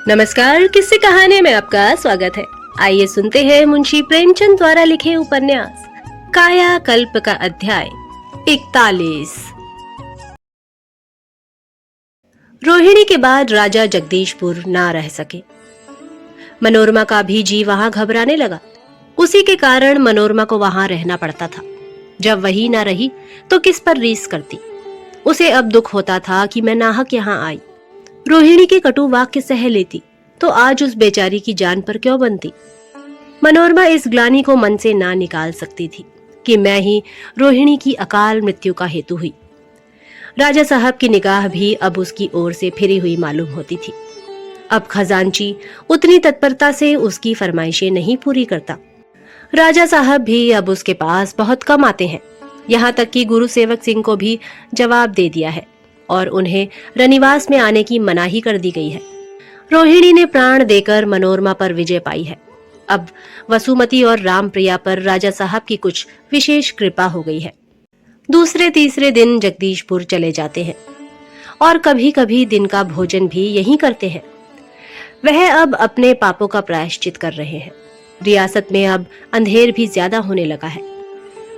नमस्कार, किस्से कहानी में आपका स्वागत है। आइए सुनते हैं मुंशी प्रेमचंद द्वारा लिखे उपन्यास काया कल्प का अध्याय 41। रोहिणी के बाद राजा जगदीशपुर ना रह सके। मनोरमा का भी जी वहां घबराने लगा। उसी के कारण मनोरमा को वहां रहना पड़ता था। जब वही ना रही तो किस पर रीस करती। उसे अब दुख होता था कि मैं नाहक यहाँ आई। रोहिणी के कटु वाक्य सह लेती तो आज उस बेचारी की जान पर क्यों बनती। मनोरमा इस ग्लानि को मन से ना निकाल सकती थी कि मैं ही रोहिणी की अकाल मृत्यु का हेतु हुई। राजा साहब की निगाह भी अब उसकी ओर से फिरी हुई मालूम होती थी। अब खजांची उतनी तत्परता से उसकी फरमाइशें नहीं पूरी करता। राजा साहब भी अब उसके पास बहुत कम आते हैं। यहाँ तक कि गुरु सेवक सिंह को भी जवाब दे दिया है और उन्हें रनिवास में आने की मनाही कर दी गई है। रोहिणी ने प्राण देकर मनोरमा पर विजय पाई है। अब वसुमती और रामप्रिया पर राजा साहब की कुछ विशेष कृपा हो गई है। दूसरे तीसरे दिन जगदीशपुर चले जाते हैं और कभी कभी दिन का भोजन भी यहीं करते हैं। वह अब अपने पापों का प्रायश्चित कर रहे हैं। रियासत में अब अंधेर भी ज्यादा होने लगा है।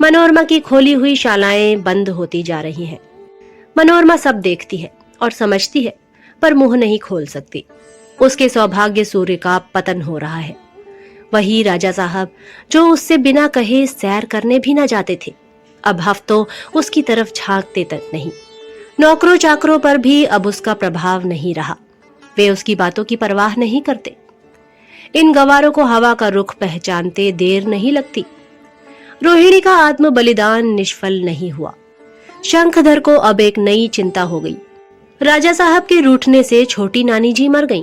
मनोरमा की खोली हुई शालाएं बंद होती जा रही हैं। मनोरमा सब देखती है और समझती है पर मुंह नहीं खोल सकती। उसके सौभाग्य सूर्य का पतन हो रहा है। वही राजा साहब जो उससे बिना कहे सैर करने भी ना जाते थे, अब हफ्तों उसकी तरफ झांकते तक नहीं। नौकरों चाकरों पर भी अब उसका प्रभाव नहीं रहा। वे उसकी बातों की परवाह नहीं करते। इन गवारों को हवा का रुख पहचानते देर नहीं लगती। रोहिणी का आत्म बलिदान निष्फल नहीं हुआ। शंखधर को अब एक नई चिंता हो गई। राजा साहब के रूठने से छोटी नानी जी मर गईं।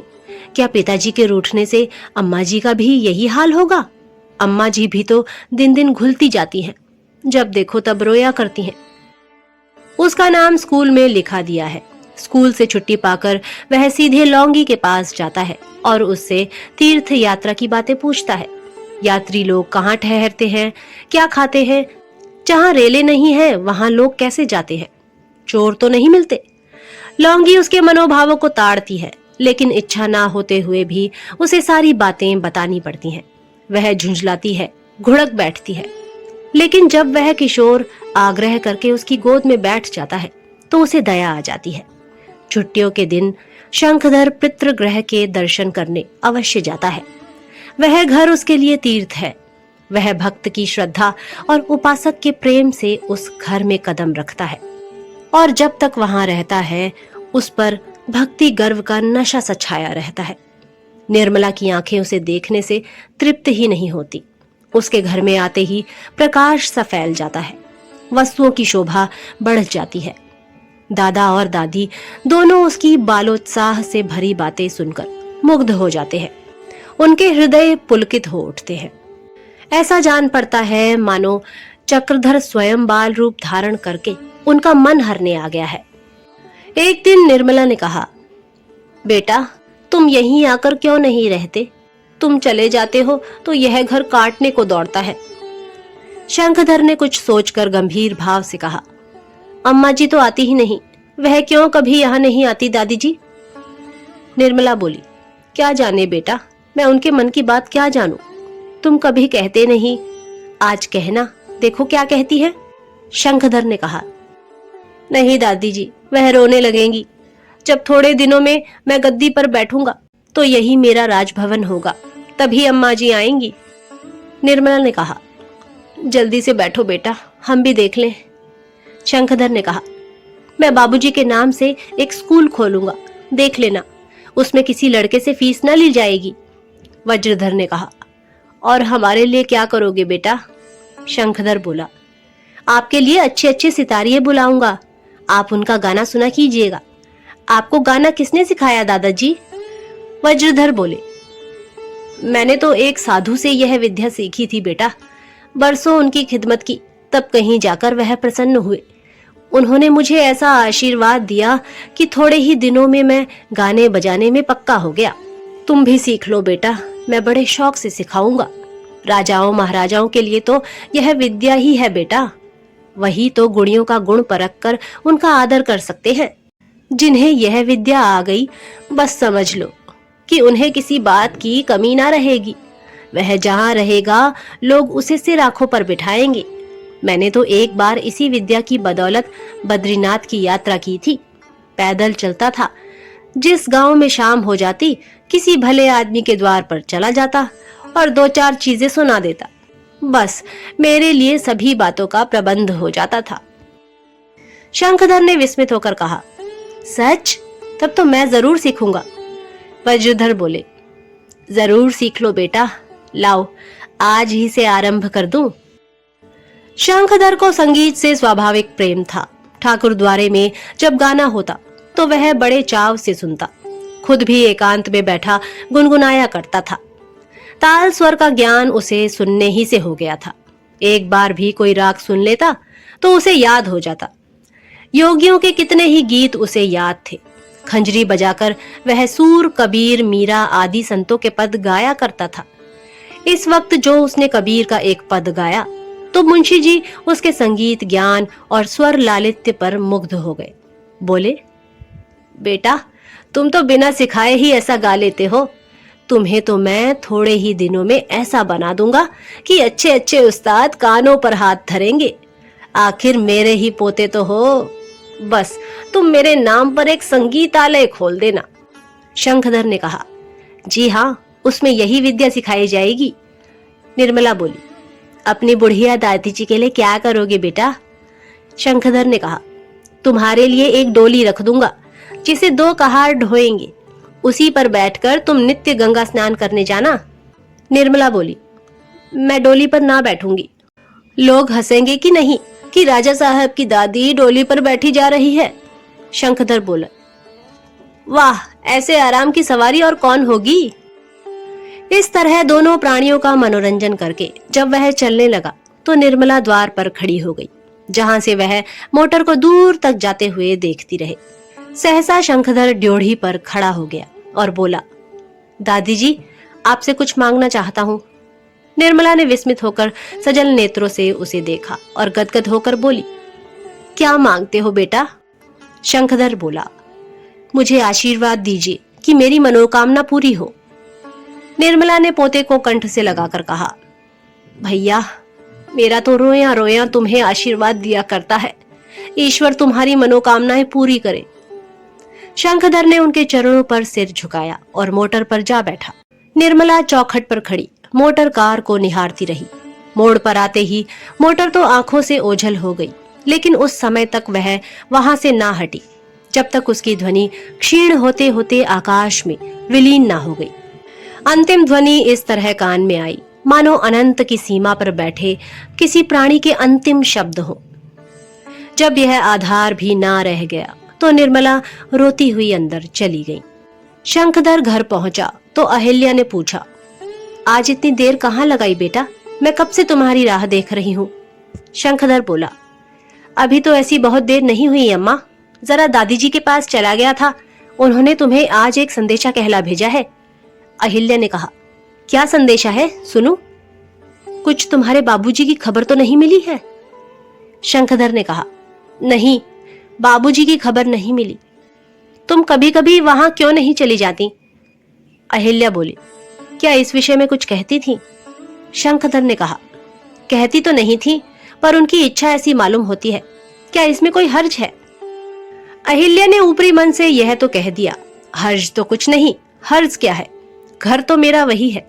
क्या पिताजी के रूठने से अम्मा जी का भी यही हाल होगा? अम्मा जी भी तो दिन दिन घुलती जाती हैं। जब देखो तब रोया करती हैं। उसका नाम स्कूल में लिखा दिया है। स्कूल से छुट्टी पाकर वह सीधे लौंगी के पास जाता है और उससे तीर्थ यात्रा की बातें पूछता है। यात्री लोग कहाँ ठहरते हैं, क्या खाते हैं, जहाँ रेले नहीं है वहां लोग कैसे जाते हैं, चोर तो नहीं मिलते। लौंगी उसके मनोभावों को ताड़ती है, लेकिन इच्छा ना होते हुए भी उसे सारी बातें बतानी पड़ती हैं। वह झुंझलाती है, घुड़क बैठती है। लेकिन जब वह किशोर आग्रह करके उसकी गोद में बैठ जाता है तो उसे दया आ जाती है। छुट्टियों के दिन शंखधर पितृगृह के दर्शन करने अवश्य जाता है। वह घर उसके लिए तीर्थ है। वह भक्त की श्रद्धा और उपासक के प्रेम से उस घर में कदम रखता है और जब तक वहां रहता है उस पर भक्ति गर्व का नशा सा छाया रहता है। निर्मला की आंखें उसे देखने से तृप्त ही नहीं होती। उसके घर में आते ही प्रकाश सा फैल जाता है। वस्तुओं की शोभा बढ़ जाती है। दादा और दादी दोनों उसकी बालोत्साह से भरी बातें सुनकर मुग्ध हो जाते हैं। उनके हृदय पुलकित हो उठते हैं। ऐसा जान पड़ता है मानो चक्रधर स्वयं बाल रूप धारण करके उनका मन हरने आ गया है। एक दिन निर्मला ने कहा, बेटा तुम यहीं आकर क्यों नहीं रहते? तुम चले जाते हो तो यह घर काटने को दौड़ता है। शंखधर ने कुछ सोचकर गंभीर भाव से कहा, अम्मा जी तो आती ही नहीं। वह क्यों कभी यहाँ नहीं आती दादी जी? निर्मला बोली, क्या जाने बेटा, मैं उनके मन की बात क्या जानूं? तुम कभी कहते नहीं, आज कहना, देखो क्या कहती है। शंखधर ने कहा, नहीं दादी जी, वह रोने लगेंगी। जब थोड़े दिनों में मैं गद्दी पर बैठूंगा तो यही मेरा राजभवन होगा, तभी अम्मा जी आएंगी। निर्मला ने कहा, जल्दी से बैठो बेटा, हम भी देख लें। शंखधर ने कहा, मैं बाबूजी के नाम से एक स्कूल खोलूंगा, देख लेना, उसमें किसी लड़के से फीस न ली जाएगी। वज्रधर ने कहा, और हमारे लिए क्या करोगे बेटा? शंखधर बोला, आपके लिए अच्छे अच्छे सितारिये बुलाऊंगा, आप उनका गाना सुना कीजिएगा। आपको गाना किसने सिखाया दादाजी? वज्रधर बोले, मैंने तो एक साधु से यह विद्या सीखी थी बेटा। बरसों उनकी खिदमत की, तब कहीं जाकर वह प्रसन्न हुए। उन्होंने मुझे ऐसा आशीर्वाद दिया कि थोड़े ही दिनों में मैं गाने बजाने में पक्का हो गया। तुम भी सीख लो बेटा, मैं बड़े शौक से सिखाऊंगा। राजाओं महाराजाओं के लिए तो यह विद्या ही है बेटा। वही तो गुणियों का गुण परख कर उनका आदर कर सकते हैं। जिन्हें यह विद्या आ गई, बस समझ लो कि उन्हें किसी बात की कमी ना रहेगी। वह जहां रहेगा लोग उसे सिर आंखों पर बिठाएंगे। मैंने तो एक बार इसी विद्या की बदौलत बद्रीनाथ की यात्रा की थी। पैदल चलता था, जिस गांव में शाम हो जाती किसी भले आदमी के द्वार पर चला जाता और दो चार चीजें सुना देता। बस मेरे लिए सभी बातों का प्रबंध हो जाता था। शंखधर ने विस्मित होकर कहा, सच? तब तो मैं जरूर सीखूंगा। वज्रधर बोले, जरूर सीख लो बेटा, लाओ आज ही से आरंभ कर दूं। शंखधर को संगीत से स्वाभाविक प्रेम था। ठाकुर द्वारे में जब गाना होता तो वह बड़े चाव से सुनता। खुद भी एकांत में बैठा गुनगुनाया करता था। ताल स्वर का ज्ञान उसे सुनने ही से हो गया था। एक बार भी कोई राग सुन लेता तो उसे याद हो जाता। योगियों के कितने ही गीत उसे याद थे। खंजरी बजाकर वह सूर, कबीर, मीरा आदि संतों के पद गाया करता था। इस वक्त जो उसने कबीर का एक पद गाया तो मुंशी जी उसके संगीत ज्ञान और स्वर लालित्य पर मुग्ध हो गए। बोले, बेटा तुम तो बिना सिखाए ही ऐसा गा लेते हो। तुम्हें तो मैं थोड़े ही दिनों में ऐसा बना दूंगा कि अच्छे अच्छे उस्ताद कानों पर हाथ धरेंगे। आखिर मेरे ही पोते तो हो। बस तुम मेरे नाम पर एक संगीतालय खोल देना। शंखधर ने कहा, जी हाँ, उसमें यही विद्या सिखाई जाएगी। निर्मला बोली, अपनी बुढ़िया दादी जी के लिए क्या करोगे बेटा? शंखधर ने कहा, तुम्हारे लिए एक डोली रख दूंगा जिसे 2 कहार ढोएंगे। उसी पर बैठकर तुम नित्य गंगा स्नान करने जाना। निर्मला बोली, मैं डोली पर ना बैठूंगी। लोग हंसेंगे कि नहीं कि राजा साहब की दादी डोली पर बैठी जा रही है। शंखधर बोला, वाह, ऐसे आराम की सवारी और कौन होगी। इस तरह दोनों प्राणियों का मनोरंजन करके जब वह चलने लगा तो निर्मला द्वार पर खड़ी हो गई, जहां से वह मोटर को दूर तक जाते हुए देखती रहे। सहसा शंखधर ड्योढ़ी पर खड़ा हो गया और बोला, दादी जी, आपसे कुछ मांगना चाहता हूँ। निर्मला ने विस्मित होकर सजल नेत्रों से उसे देखा और गदगद होकर बोली, क्या मांगते हो बेटा? शंखधर बोला, मुझे आशीर्वाद दीजिए कि मेरी मनोकामना पूरी हो। निर्मला ने पोते को कंठ से लगाकर कहा, भैया, मेरा तो रोया रोया तुम्हें आशीर्वाद दिया करता है। ईश्वर तुम्हारी मनोकामनाएं पूरी करे। शंखधर ने उनके चरणों पर सिर झुकाया और मोटर पर जा बैठा। निर्मला चौखट पर खड़ी मोटर कार को निहारती रही। मोड़ पर आते ही मोटर तो आंखों से ओझल हो गई, लेकिन उस समय तक वह वहां से ना हटी जब तक उसकी ध्वनि क्षीण होते होते आकाश में विलीन ना हो गई। अंतिम ध्वनि इस तरह कान में आई मानो अनंत की सीमा पर बैठे किसी प्राणी के अंतिम शब्द हो। जब यह आधार भी ना रह गया तो निर्मला रोती हुई अंदर चली गई। शंखधर घर पहुंचा तो अहिल्या ने पूछा, आज इतनी देर कहाँ लगाई बेटा? मैं कब से तुम्हारी राह देख रही हूँ। शंखधर बोला, अभी तो ऐसी बहुत देर नहीं हुई अम्मा, जरा दादी जी के पास चला गया था। उन्होंने तुम्हें आज एक संदेशा कहला भेजा है। अहिल्या ने कहा, क्या संदेशा है, सुनूं? कुछ तुम्हारे बाबूजी की खबर तो नहीं मिली है? शंखधर ने कहा, नहीं, बाबूजी की खबर नहीं मिली। तुम कभी कभी वहां क्यों नहीं चली जाती? अहिल्या बोली, क्या इस विषय में कुछ कहती थी? शंखधर ने कहा, कहती तो नहीं थी, पर उनकी इच्छा ऐसी मालूम होती है। क्या इसमें कोई हर्ज है? अहिल्या ने ऊपरी मन से यह तो कह दिया, हर्ज तो कुछ नहीं। हर्ज क्या है? घर तो मेरा वही है,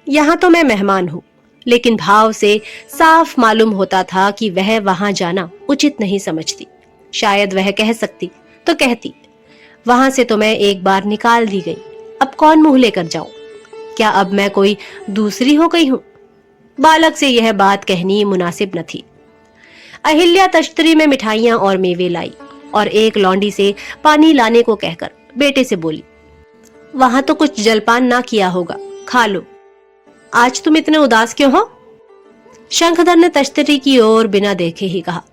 यहाँ तो मैं मेहमान हूँ। लेकिन भाव से साफ मालूम होता था कि वह वहां जाना उचित नहीं समझती। शायद वह कह सकती तो कहती, वहां से तो मैं एक बार निकाल दी गई, अब कौन मुंह लेकर जाऊं? क्या अब मैं कोई दूसरी हो गई हूं? बालक से यह बात कहनी मुनासिब न थी। अहिल्या तश्तरी में मिठाइयां और मेवे लाई और एक लौंडी से पानी लाने को कहकर बेटे से बोली, वहां तो कुछ जलपान ना किया होगा, खा लो। आज तुम इतने उदास क्यों हो? शंखधर ने तश्तरी की ओर बिना देखे ही कहा,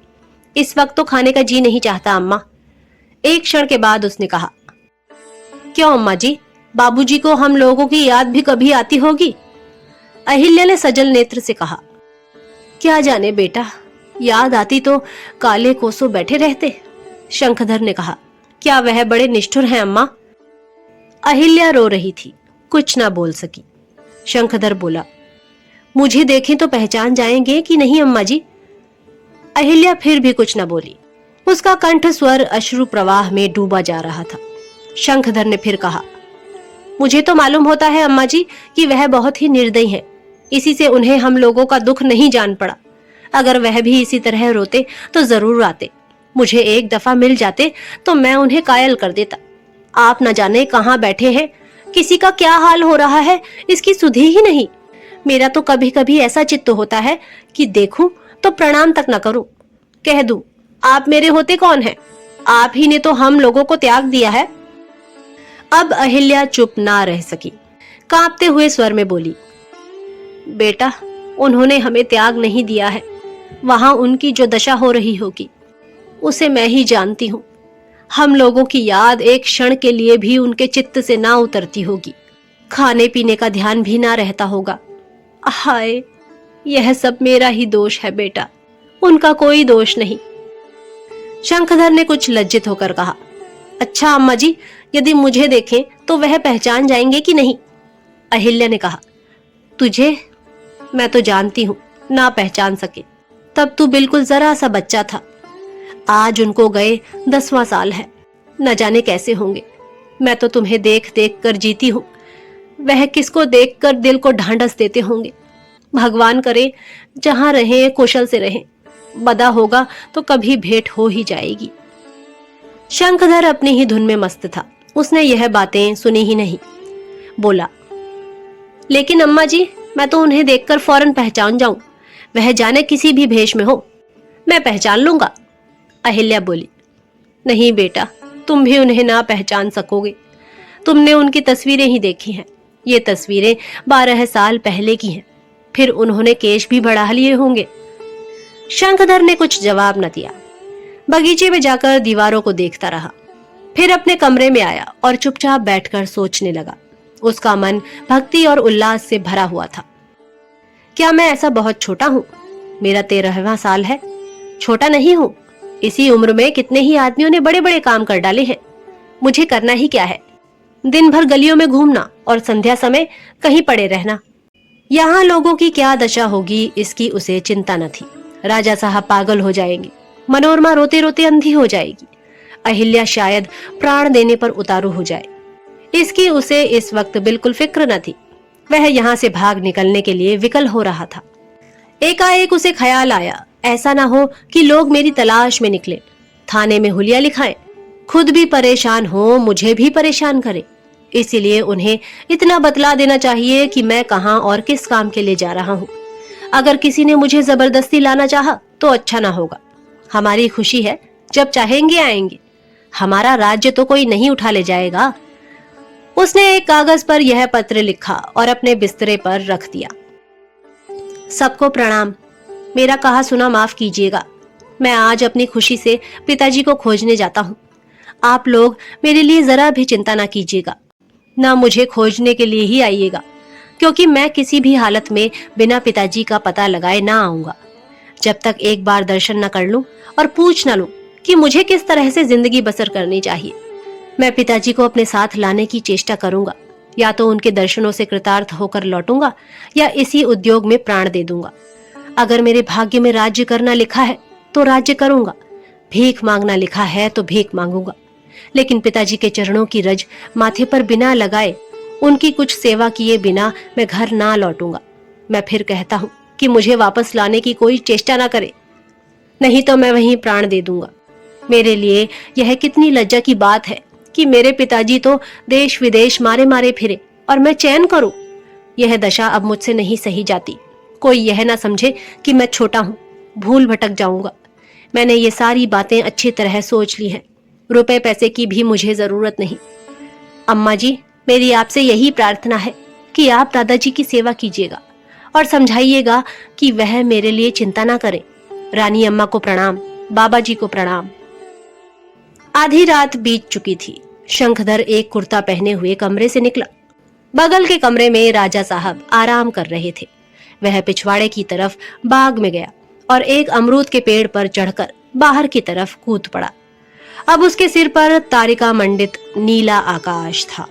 इस वक्त तो खाने का जी नहीं चाहता अम्मा। एक क्षण के बाद उसने कहा, क्यों अम्मा जी, बाबूजी को हम लोगों की याद भी कभी आती होगी? अहिल्या ने सजल नेत्र से कहा, क्या जाने बेटा, याद आती तो काले कोसों बैठे रहते। शंखधर ने कहा, क्या वह बड़े निष्ठुर हैं अम्मा? अहिल्या रो रही थी। कुछ ना बोल सकी। शंखधर बोला, मुझे देखें तो पहचान जाएंगे कि नहीं अम्मा जी? अहिल्या फिर भी कुछ न बोली। उसका कंठ स्वर अश्रु प्रवाह में डूबा जा रहा था। शंखधर ने फिर कहा, मुझे तो मालूम होता है अम्मा जी कि वह बहुत ही निर्दयी है, इसी से उन्हें हम लोगों का दुख नहीं जान पड़ा। अगर वह भी इसी तरह रोते तो जरूर आते। मुझे एक दफा मिल जाते तो मैं उन्हें कायल कर देता। आप न जाने कहाँ बैठे हैं, किसी का क्या हाल हो रहा है इसकी सुधि ही नहीं। मेरा तो कभी कभी ऐसा चित्त होता है कि देखूं तो प्रणाम तक न करूं, कह दूं आप मेरे होते कौन हैं? आप ही ने तो हम लोगों को त्याग दिया है। अब अहिल्या चुप ना रह सकी, कांपते हुए स्वर में बोली, बेटा, उन्होंने हमें त्याग नहीं दिया है। वहां उनकी जो दशा हो रही होगी उसे मैं ही जानती हूँ। हम लोगों की याद एक क्षण के लिए भी उनके चित्त से ना उतरती होगी। खाने पीने का ध्यान भी ना रहता होगा। हाय, यह सब मेरा ही दोष है बेटा, उनका कोई दोष नहीं। शंखधर ने कुछ लज्जित होकर कहा, अच्छा अम्मा जी, यदि मुझे देखें तो वह पहचान जाएंगे कि नहीं? अहिल्या ने कहा, तुझे मैं तो जानती हूँ ना पहचान सके। तब तू बिल्कुल जरा सा बच्चा था। आज उनको गए 10वां साल है, न जाने कैसे होंगे। मैं तो तुम्हें देख देख कर जीती हूँ, वह किसको देखकर दिल को ढांढस देते होंगे। भगवान करे जहां रहे कुशल से रहे, बदा होगा तो कभी भेंट हो ही जाएगी। शंखधर अपनी ही धुन में मस्त था, उसने यह बातें सुनी ही नहीं। बोला, लेकिन अम्मा जी, मैं तो उन्हें देखकर फौरन पहचान जाऊं, वह जाने किसी भी भेष में हो, मैं पहचान लूंगा। अहिल्या बोली, नहीं बेटा, तुम भी उन्हें ना पहचान सकोगे। तुमने उनकी तस्वीरें ही देखी हैं। ये तस्वीरें 12 साल पहले की हैं। फिर उन्होंने केश भी बढ़ा लिए होंगे। शंखधर ने कुछ जवाब न दिया। बगीचे में जाकर दीवारों को देखता रहा। फिर अपने कमरे में आया और चुपचाप बैठकर सोचने लगा। उसका मन भक्ति और उल्लास से भरा हुआ था। क्या मैं ऐसा बहुत छोटा हूँ? मेरा 13वां साल है। छोटा नहीं हूँ। इसी उम्र में कितने ही आदमियों ने बड़े बड़े काम कर डाले हैं। मुझे करना ही क्या है? दिन भर गलियों में घूमना और संध्या समय कहीं पड़े रहना। यहाँ लोगों की क्या दशा होगी इसकी उसे चिंता न थी। राजा साहब पागल हो जाएंगे, मनोरमा रोते रोते अंधी हो जाएगी, अहिल्या शायद प्राण देने पर उतारू हो जाए, इसकी उसे इस वक्त बिल्कुल फिक्र न थी। वह यहाँ से भाग निकलने के लिए विकल हो रहा था। एकाएक उसे ख्याल आया, ऐसा ना हो कि लोग मेरी तलाश में निकले, थाने में हुलिया लिखाएं, खुद भी परेशान हो, मुझे भी परेशान करे। इसीलिए उन्हें इतना बतला देना चाहिए कि मैं कहाँ और किस काम के लिए जा रहा हूँ। अगर किसी ने मुझे जबरदस्ती लाना चाहा तो अच्छा ना होगा। हमारी खुशी है, जब चाहेंगे आएंगे। हमारा राज्य तो कोई नहीं उठा ले जाएगा। उसने एक कागज पर यह पत्र लिखा और अपने बिस्तरे पर रख दिया। सबको प्रणाम, मेरा कहा सुना माफ कीजिएगा। मैं आज अपनी खुशी से पिताजी को खोजने जाता हूँ। आप लोग मेरे लिए जरा भी चिंता ना कीजिएगा, ना मुझे खोजने के लिए ही आइएगा, क्योंकि मैं किसी भी हालत में बिना पिताजी का पता लगाए ना आऊंगा। जब तक एक बार दर्शन न कर लूं और पूछ न लूं कि मुझे किस तरह से जिंदगी बसर करनी चाहिए, मैं पिताजी को अपने साथ लाने की चेष्टा करूंगा। या तो उनके दर्शनों से कृतार्थ होकर लौटूंगा या इसी उद्योग में प्राण दे दूंगा। अगर मेरे भाग्य में राज्य करना लिखा है तो राज्य करूंगा, भीख मांगना लिखा है तो भीख मांगूंगा, लेकिन पिताजी के चरणों की रज माथे पर बिना लगाए, उनकी कुछ सेवा किए बिना मैं घर ना लौटूंगा। मैं फिर कहता हूँ कि मुझे वापस लाने की कोई चेष्टा ना करे, नहीं तो मैं वहीं प्राण दे दूंगा। मेरे लिए यह कितनी लज्जा की बात है कि मेरे पिताजी तो देश विदेश मारे मारे फिरे और मैं चैन करूं। यह दशा अब मुझसे नहीं सही जाती। कोई यह ना समझे कि मैं छोटा हूं, भूल भटक जाऊंगा। मैंने ये सारी बातें अच्छी तरह सोच ली हैं। रुपए पैसे की भी मुझे जरूरत नहीं। अम्मा जी, मेरी आपसे यही प्रार्थना है कि आप दादाजी की सेवा कीजिएगा और समझाइएगा कि वह मेरे लिए चिंता ना करें। रानी अम्मा को प्रणाम, बाबा जी को प्रणाम। आधी रात बीत चुकी थी। शंखधर एक कुर्ता पहने हुए कमरे से निकला। बगल के कमरे में राजा साहब आराम कर रहे थे। वह पिछवाड़े की तरफ बाग में गया और एक अमरूद के पेड़ पर चढ़कर बाहर की तरफ कूद पड़ा। अब उसके सिर पर तारिका मंडित नीला आकाश था।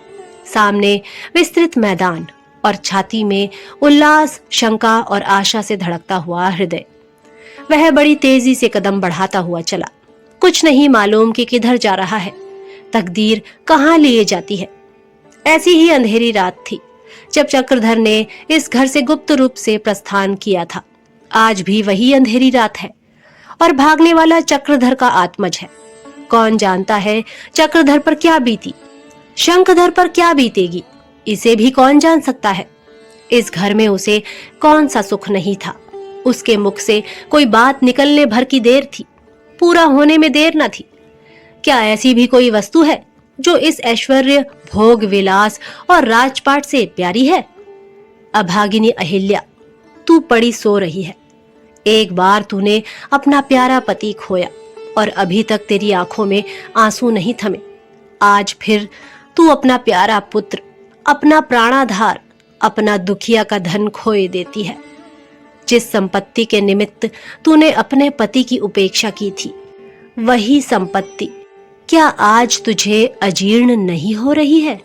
सामने विस्तृत मैदान और छाती में उल्लास, शंका और आशा से धड़कता हुआ हृदय। वह बड़ी तेजी से कदम बढ़ाता हुआ चला। कुछ नहीं मालूम कि किधर जा रहा है, तकदीर कहाँ लिए जाती है। ऐसी ही अंधेरी रात थी जब चक्रधर ने इस घर से गुप्त रूप से प्रस्थान किया था। आज भी वही अंधेरी रात है और भागने वाला चक्रधर का आत्मज है। कौन जानता है चक्रधर पर क्या बीती, शंखधर पर क्या बीतेगी, इसे भी कौन जान सकता है। इस घर में उसे कौन सा सुख नहीं था। उसके मुख से कोई बात निकलने भर की देर थी, पूरा होने में देर न थी। क्या ऐसी भी कोई वस्तु है जो इस ऐश्वर्य, भोग, विलास और राजपाट से प्यारी है? अभागिनी अहिल्या, तू पड़ी सो रही है। एक बार तूने अपना प्यारा पति खोया और अभी तक तेरी आंखों में आंसू नहीं थमे। आज फिर तू अपना प्यारा पुत्र, अपना प्राणाधार, अपना दुखिया का धन खोए देती है। जिस संपत्ति के निमित्त तूने अपने पति की उपेक्षा की थी, वही संपत्ति क्या आज तुझे अजीर्ण नहीं हो रही है?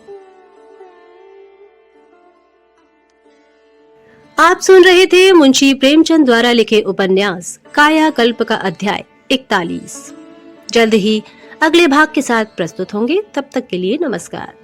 आप सुन रहे थे मुंशी प्रेमचंद द्वारा लिखे उपन्यास कायाकल्प का अध्याय 41। जल्द ही अगले भाग के साथ प्रस्तुत होंगे। तब तक के लिए नमस्कार।